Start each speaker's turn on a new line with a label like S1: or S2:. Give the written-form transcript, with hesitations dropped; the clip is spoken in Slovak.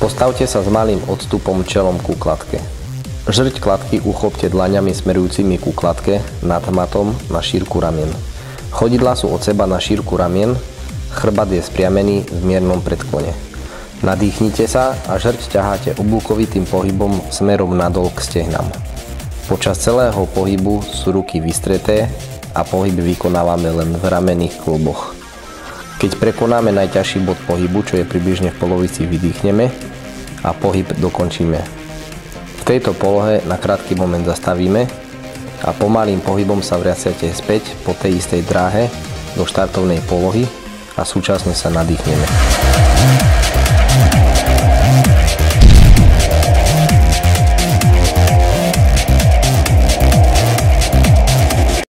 S1: Postavte sa s malým odstupom čelom ku kladke. Žrť kladky uchopte dlaňami smerujúcimi ku kladke nad matom na šírku ramien. Chodidlá sú od seba na šírku ramien, chrbát je spriamený v miernom predklone. Nadýchnite sa a žrť ťaháte oblúkovitým pohybom smerom nadol k stehnám. Počas celého pohybu sú ruky vystreté a pohyb vykonávame len v ramenných kluboch. Keď prekonáme najťažší bod pohybu, čo je približne v polovici, vydýchneme a pohyb dokončíme. V tejto polohe na krátky moment zastavíme a pomalým pohybom sa vraciate späť po tej istej dráhe do štartovnej polohy a súčasne sa nadýchneme.